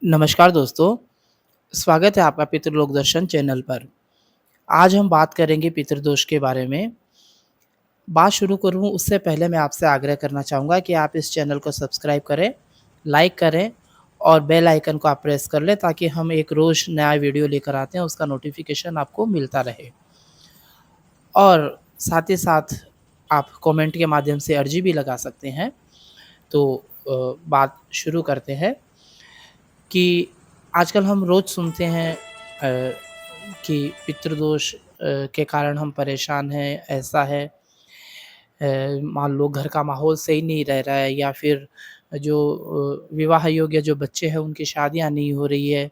नमस्कार दोस्तों, स्वागत है आपका पितृलोक दर्शन चैनल पर। आज हम बात करेंगे पितृदोष के बारे में। बात शुरू करूँ उससे पहले मैं आपसे आग्रह करना चाहूँगा कि आप इस चैनल को सब्सक्राइब करें, लाइक करें और बेल आइकन को आप प्रेस कर लें ताकि हम एक रोज़ नया वीडियो लेकर आते हैं उसका नोटिफ़िकेशन आपको मिलता रहे। और साथ ही साथ आप कमेंट के माध्यम से अर्ज़ी भी लगा सकते हैं। तो बात शुरू करते हैं कि आजकल हम रोज़ सुनते हैं कि पितृदोष के कारण हम परेशान हैं, ऐसा है। मान लो घर का माहौल सही नहीं रह रहा है या फिर जो विवाह योग्य जो बच्चे हैं उनकी शादियाँ नहीं हो रही है,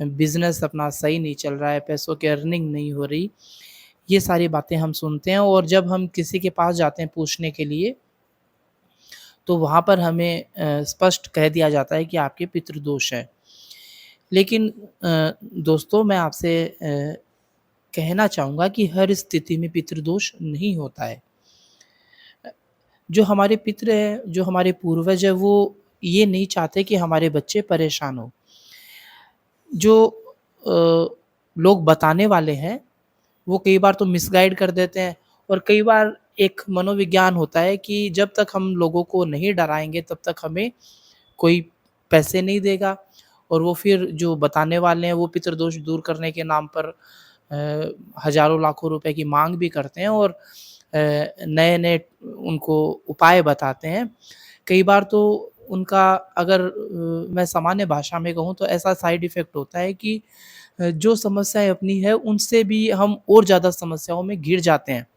बिज़नेस अपना सही नहीं चल रहा है, पैसों की अर्निंग नहीं हो रही। ये सारी बातें हम सुनते हैं और जब हम किसी के पास जाते हैं पूछने के लिए, तो वहाँ पर हमें स्पष्ट कह दिया जाता है कि आपके पितृदोष हैं। लेकिन दोस्तों मैं आपसे कहना चाहूँगा कि हर स्थिति में पितृदोष नहीं होता है। जो हमारे पितृ हैं, जो हमारे पूर्वज हैं, वो ये नहीं चाहते कि हमारे बच्चे परेशान हों। जो लोग बताने वाले हैं, वो कई बार तो मिसगाइड कर देते हैं और कई बार एक मनोविज्ञान होता है कि जब तक हम लोगों को नहीं डराएँगे, तब तक हमें कोई पैसे नहीं देगा और वो फिर जो बताने वाले हैं, वो पितृदोष दूर करने के नाम पर हज़ारों लाखों रुपए की माँग भी करते हैं और नए-नए उनको उपाय बताते हैं। कई बार तो उनका अगर मैं सामान्य भाषा में कहूँ तो ऐसा साइड इफ़ेक्ट होता है कि जो समस्याएँ अपनी है उनसे भी हम और ज़्यादा समस्याओं में घिर जाते हैं।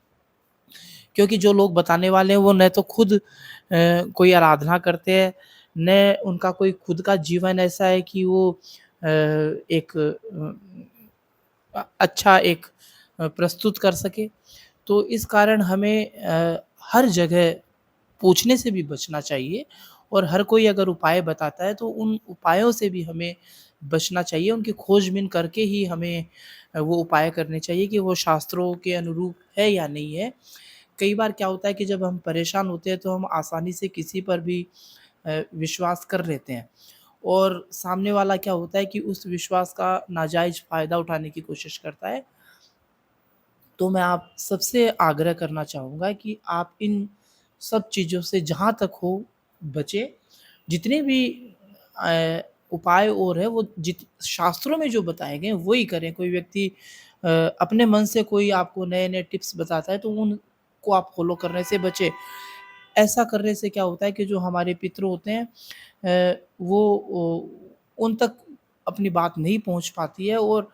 क्योंकि जो लोग बताने वाले हैं वो न तो खुद कोई आराधना करते हैं, न उनका कोई खुद का जीवन ऐसा है कि वो एक अच्छा एक प्रस्तुत कर सके। तो इस कारण हमें हर जगह पूछने से भी बचना चाहिए और हर कोई अगर उपाय बताता है तो उन उपायों से भी हमें बचना चाहिए। उनकी खोजबीन करके ही हमें वो उपाय करने चाहिए कि वो शास्त्रों के अनुरूप है या नहीं है। कई बार क्या होता है कि जब हम परेशान होते हैं तो हम आसानी से किसी पर भी विश्वास कर लेते हैं और सामने वाला क्या होता है कि उस विश्वास का नाजायज़ फ़ायदा उठाने की कोशिश करता है। तो मैं आप सबसे आग्रह करना चाहूँगा कि आप इन सब चीज़ों से जहाँ तक हो बचें। जितने भी अ, उपाय और हैं वो जित शास्त्रों में जो बताए गए हैं वही करें। कोई व्यक्ति अपने मन से कोई आपको नए-नए टिप्स बताता है तो उनको आप फ़ॉलो करने से बचें। ऐसा करने से क्या होता है कि जो हमारे पितृ होते हैं वो उन तक अपनी बात नहीं पहुँच पाती है और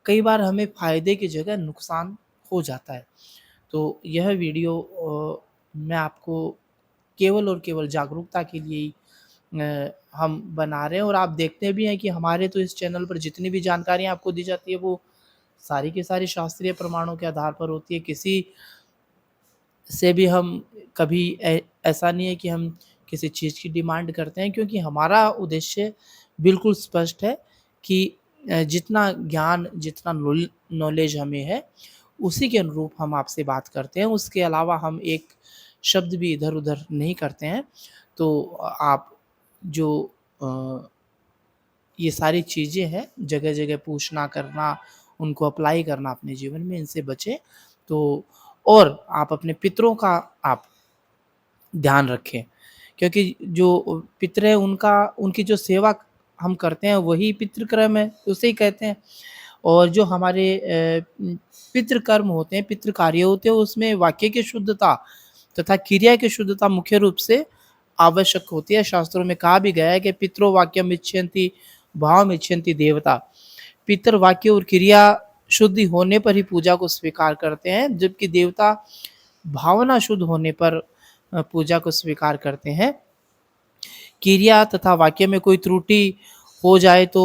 कई बार हमें फ़ायदे की जगह नुकसान हो जाता है। तो यह वीडियो मैं आपको केवल और केवल जागरूकता के लिए ही हम बना रहे हैं और आप देखते भी हैं कि हमारे तो इस चैनल पर जितनी भी जानकारियाँ आपको दी जाती है वो सारी की सारी शास्त्रीय प्रमाणों के आधार पर होती है। किसी से भी हम कभी ऐसा नहीं है कि हम किसी चीज़ की डिमांड करते हैं क्योंकि हमारा उद्देश्य बिल्कुल स्पष्ट है कि जितना ज्ञान, जितना नॉलेज हमें है, उसी के अनुरूप हम आपसे बात करते हैं। उसके अलावा हम एक शब्द भी इधर-उधर नहीं करते हैं। तो आप जो अ, ये सारी चीज़ें हैं, जगह-जगह पूछना, करना, उनको अप्लाई करना अपने जीवन में, इनसे बचें। तो और आप अपने पितरों का आप ध्यान रखें, क्योंकि जो पितर हैं उनका उनकी जो सेवा हम करते हैं वही पितृ कर्म है, उसे ही कहते हैं। और जो हमारे पितृ कर्म होते हैं, पितृ कार्य होते हैं, उसमें वाक्य की शुद्धता तथा क्रिया की शुद्धता मुख्य रूप से आवश्यक होती है। शास्त्रों में कहा भी गया है कि पितरो वाक्यम इच्छन्ति भावम इच्छन्ति देवता। पितर वाक्य और क्रिया शुद्धि होने पर ही पूजा को स्वीकार करते हैं, जबकि देवता भावना शुद्ध होने पर पूजा को स्वीकार करते हैं। क्रिया तथा वाक्य में कोई त्रुटि हो जाए तो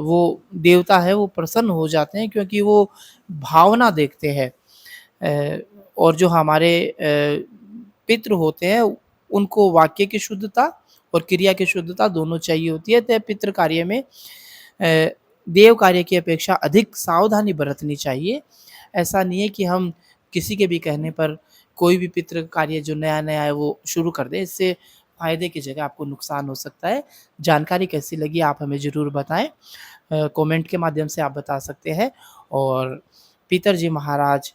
वो देवता है वो प्रसन्न हो जाते हैं क्योंकि वो भावना देखते हैं। और जो हमारे पितृ होते हैं उनको वाक्य की शुद्धता और क्रिया की शुद्धता दोनों चाहिए होती है। तो पितृ कार्य में देव कार्य की अपेक्षा अधिक सावधानी बरतनी चाहिए। ऐसा नहीं है कि हम किसी के भी कहने पर कोई भी पितृ कार्य जो नया-नया है वो शुरू कर दें। इससे फ़ायदे की जगह आपको नुकसान हो सकता है। जानकारी कैसी लगी आप हमें ज़रूर बताएँ। कमेंट के माध्यम से आप बता सकते हैं और पितरजी महाराज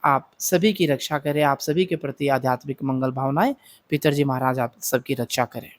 आप सभी की रक्षा करें, आप सभी के प्रति आध्यात्मिक मंगल भावनाएँ, पितरजी महाराज आप सबकी रक्षा करें।